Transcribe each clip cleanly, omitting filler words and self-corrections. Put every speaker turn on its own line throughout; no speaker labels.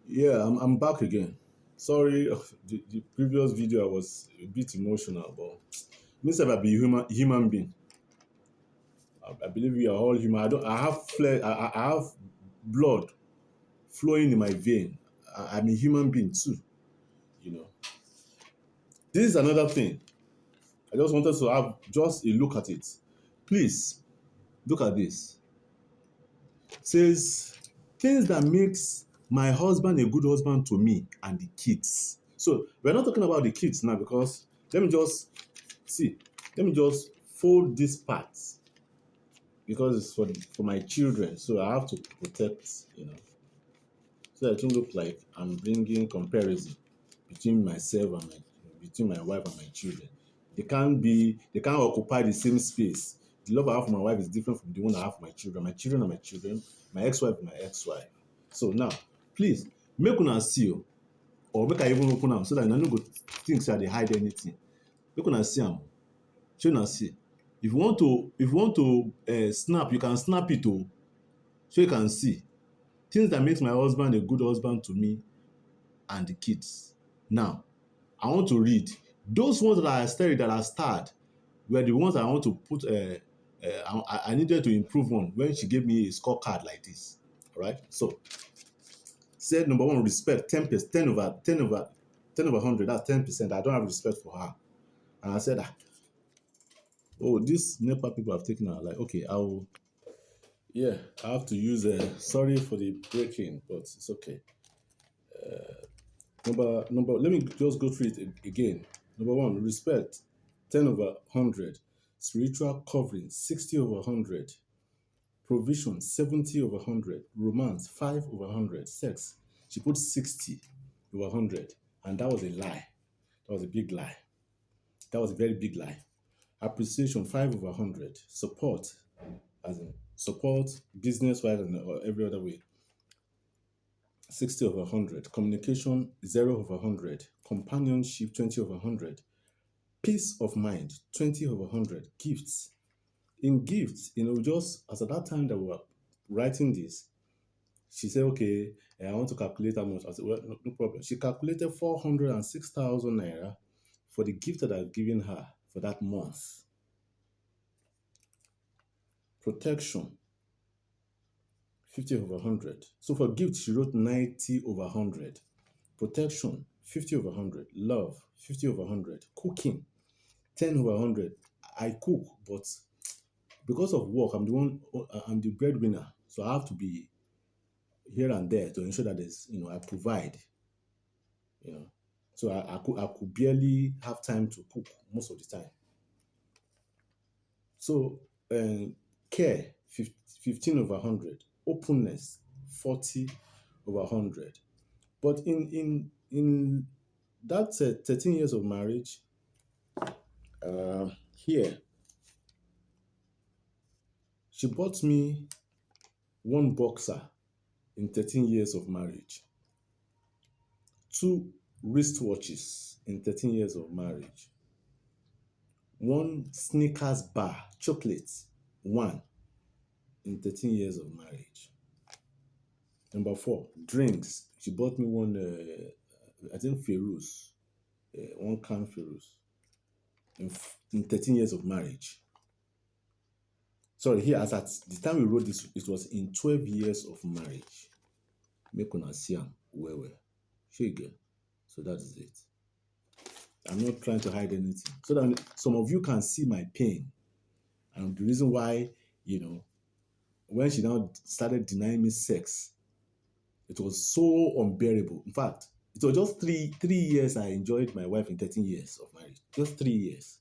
Yeah, I'm back again. Sorry, the previous video I was a bit emotional, but me say I be human being. I believe we are all human. I have flesh. I have blood flowing in my vein. I'm a human being too. You know. This is another thing. I just wanted to have just a look at it. Please look at this. Says things that makes my husband a good husband to me and the kids. So we're not talking about the kids now because let me just see. Let me just fold this part because it's for my children. So I have to protect, so that it won't look like I'm bringing comparison between myself and between my wife and my children. They can't occupy the same space. The love I have for my wife is different from the one I have for my children. My children are my children, my ex-wife is my ex-wife. So now, please make una see or make I even open am so that una no go think say I dey hide anything. Make una see am. Shey una see. If you want to snap, you can snap it so you can see. Things that makes my husband a good husband to me and the kids. Now, I want to read. Those ones that are starred were the ones I want to put. I needed to improve on when she gave me a scorecard like this. All right. So, said number one, respect 10%, 10 over 100. That's 10%. I don't have respect for her, and I said, oh, these NEPA people have taken her. Like, okay, yeah, I have to use. Sorry for the breaking, but it's okay. Number. Let me just go through it again. Number one, respect, 10 over 100. Spiritual covering, 60 over 100. Provision, 70 over 100. Romance, 5 over 100. Sex, she put 60 over 100, and that was a lie. That was a big lie. That was a very big lie. Appreciation, 5 over 100. Support, as in support, business wise and or every other way, 60 over 100. Communication, 0 over 100. Companionship, 20 over 100. Peace of mind, 20 over 100. Gifts. In gifts, just as at that time that we were writing this, she said, okay, I want to calculate how much. I said, well, no problem. She calculated 406,000 naira for the gift that I've given her for that month. Protection, 50 over 100. So for gift, she wrote 90 over 100. Protection, 50 over 100. Love, 50 over 100. Cooking, 10 over 100. I cook, but because of work, I'm the breadwinner. So I have to be here and there to ensure that I provide, you know. So I could barely have time to cook most of the time. So care, 15 over 100. Openness, 40 over 100. But in that 13 years of marriage, here she bought me one boxer in 13 years of marriage, two wristwatches in 13 years of marriage, one Snickers bar, chocolate, one in 13 years of marriage. Number four, drinks. She bought me one, I think Ferus, one can Ferus in 13 years of marriage. Sorry, here as at the time we wrote this, it was in 12 years of marriage. Make una see am well. Shey you get? So that is it. I'm not trying to hide anything. So that some of you can see my pain. And the reason why, when she now started denying me sex, it was so unbearable. In fact, it was just three years I enjoyed my wife in 13 years of marriage. Just 3 years.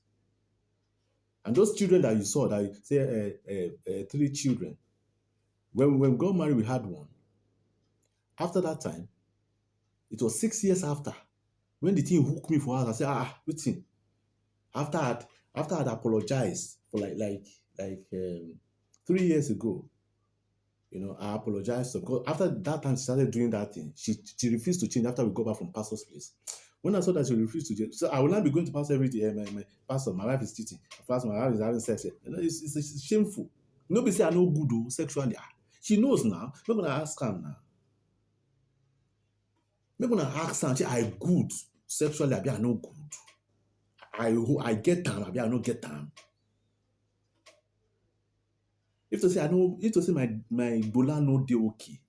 And those children that you saw, that you say 3 children, when we got married, we had one. After that time, it was 6 years after. When the thing hooked me for us, I said, wait thing. After I'd apologized for like 3 years ago, I apologized to her because after that time she started doing that thing. She refused to change after we got back from pastor's place. When I saw that she refused to change, so I will not be going to pastor every day. My pastor, my wife is cheating. Pastor, my wife is having sex. It's shameful. Nobody say I know good sexually. She knows now. Not gonna ask her now. Make una ask am, say I good sexually, abi I no good. I get am, abi I no get am. If to say I know, if to say my bola no dey okay,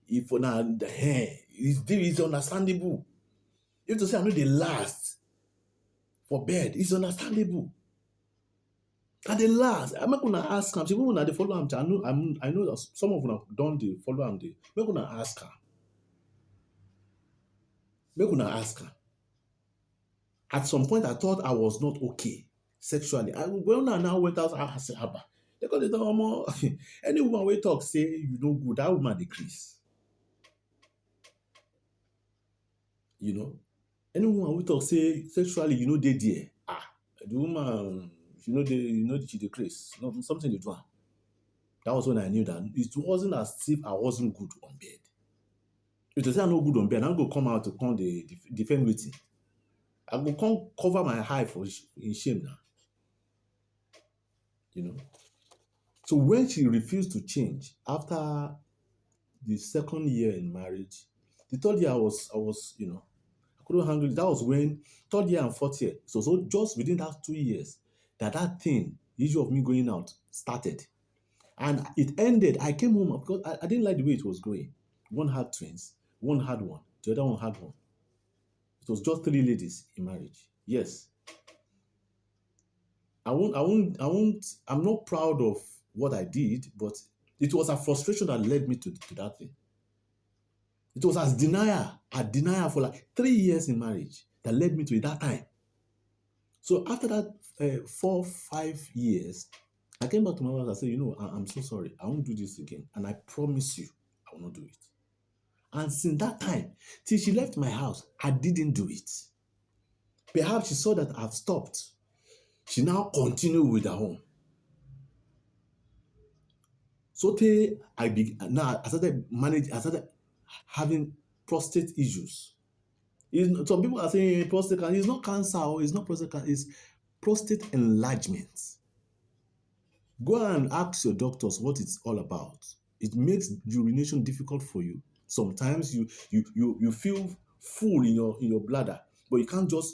if na the hair is understandable. If to say I know dey last for bed, it's understandable. And the last, I make una ask am. Say when una dey follow am, I know that some of una don dey follow am dey. Make una ask am. Make una ask am. At some point, I thought I was not okay sexually. When I now went out, I said, "Haba." They call it normal. Any woman wey talk say you no good, that woman dey craze. You know, any woman wey talk say sexually you no dey there, the woman she dey craze. No, something dey do am. That was when I knew that it wasn't as if I wasn't good on bed. If they say I'm not good on bed, I'm going to come out to come the defend wetin. I go come cover my eye in shame now. You know. So when she refused to change after the second year in marriage, the third year I was, I couldn't handle it. That was when third year and fourth year. So just within that 2 years, that thing, the issue of me going out started. And it ended. I came home because I didn't like the way it was going. One had twins, one had one, the other one had one. It was just 3 ladies in marriage. Yes. I'm not proud of what I did, but it was a frustration that led me to that thing. It was a denial for like 3 years in marriage that led me to it that time. So after that 4, 5 years, I came back to my wife and said, I'm so sorry. I won't do this again. And I promise you, I will not do it. And since that time, till she left my house, I didn't do it. Perhaps she saw that I've stopped. She now continued with her own. So I started having prostate issues. Some people are saying prostate cancer. It's not cancer, or it's not prostate cancer, it's prostate enlargement. Go and ask your doctors what it's all about. It makes urination difficult for you. Sometimes you feel full in your bladder, but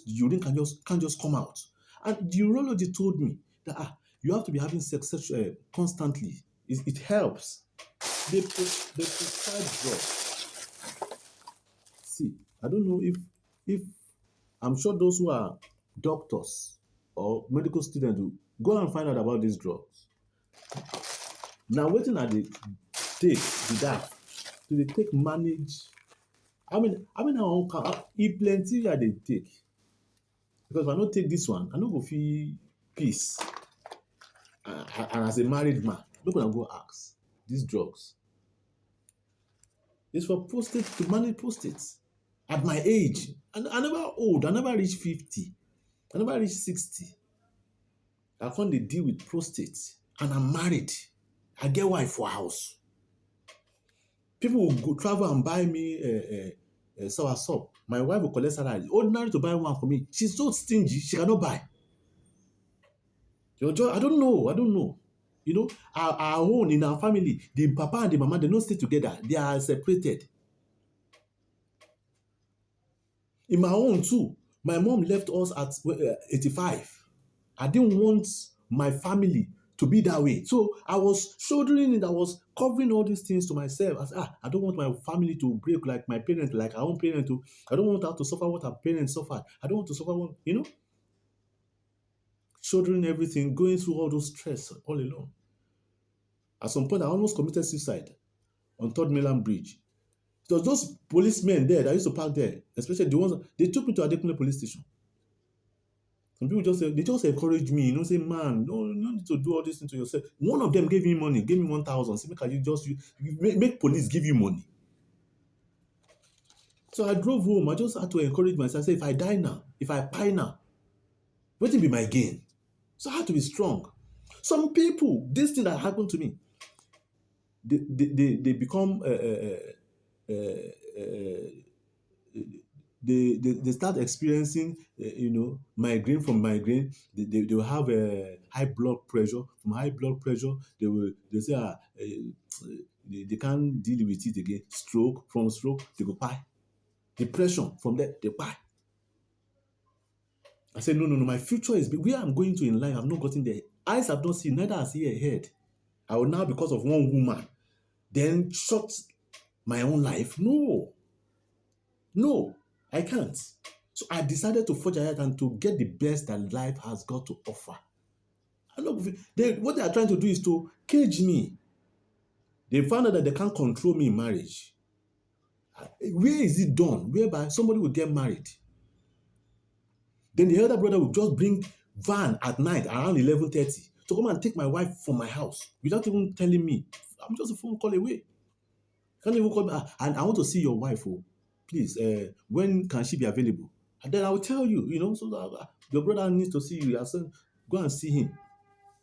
urine can't just come out. And the urologist told me that you have to be having sex constantly. It helps. They prescribe drugs. See, I don't know if I'm sure those who are doctors or medical students will go and find out about these drugs. Now, wetin I dey take be that to dey take manage. I mean, I wan count. E plenty I dey take, because if I no take this one, I no go feel peace. And as a married man, make una go ask. These drugs is for prostate, to manage prostate. At my age, I never old. I never reach 50. I never reach 60. I come dey deal with prostate, and I'm married. I get wife for house. People will go travel and buy me soursop. My wife will collect salary. Ordinary to buy one for me. She's so stingy, she cannot buy. I don't know. Our own, in our family, the papa and the mama, they don't stay together. They are separated. In my own too, my mom left us at 85. I didn't want my family to be that way. So I was shouldering it. I was covering all these things to myself. I said, I don't want my family to break like my parents, like our own parents. I don't want her to suffer what her parents suffered. I don't want to suffer what, shouldering everything, going through all those stress all alone. At some point, I almost committed suicide on Third Mainland Bridge. It was those policemen there that used to park there, especially the ones, they took me to Adekunle police station. Some people just encouraged me, say, man, no need to do all this into yourself. One of them gave me money, gave me 1,000. Say, make police give you money. So I drove home. I just had to encourage myself. Say, if I die now, if I pie now, what will be my gain? So I had to be strong. Some people, this thing that happened to me, they become they start experiencing migraine. From migraine they will have a high blood pressure. From high blood pressure they say they can't deal with it again. Stroke. From stroke they go pie. depression from there, they buy. I said, no, no, no, my future is where I'm going to in life. I've not gotten there. Eyes have not seen, neither has ear heard. I will now, because of one woman, then shut my own life. No, no, I can't. So I decided to forge ahead and to get the best that life has got to offer. What they are trying to do is to cage me. They found out that they can't control me in marriage. Where is it done? Whereby somebody will get married. Then the elder brother will just bring van at night around 11:30 to come and take my wife from my house without even telling me. I'm just a phone call away. Can't even call me. And I want to see your wife. Oh, please, when can she be available? And then I will tell you, so that, your brother needs to see you. I said, go and see him.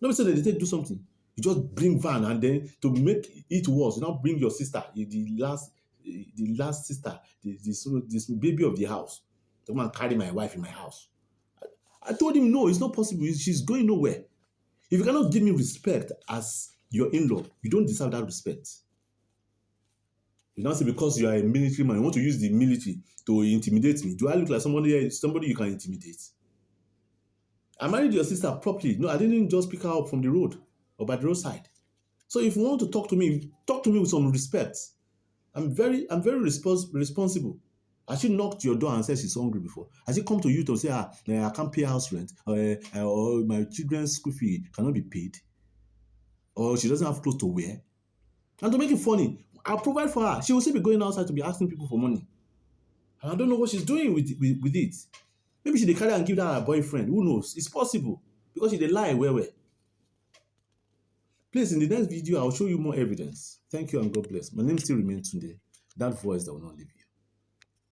Nobody said that they take do something. You just bring van, and then to make it worse, you now bring your sister, the last sister, this baby of the house, to come and carry my wife in my house. I told him, no, it's not possible. She's going nowhere. If you cannot give me respect as your in-law, you don't deserve that respect. You now say because you are a military man, you want to use the military to intimidate me. Do I look like somebody you can intimidate? I married your sister properly. No, I didn't just pick her up from the road or by the roadside. So if you want to talk to me with some respect. I'm very responsible. Has she knocked your door and said she's hungry before? Has she come to you to say, I can't pay house rent, or my children's school fee cannot be paid, or she doesn't have clothes to wear? And to make it funny, I'll provide for her. She will still be going outside to be asking people for money. And I don't know what she's doing with it. Maybe she dey carry and give that her boyfriend. Who knows? It's possible. Because she dey lie well. Please, in the next video, I'll show you more evidence. Thank you and God bless. My name still remains Tunde. That voice that will not leave you.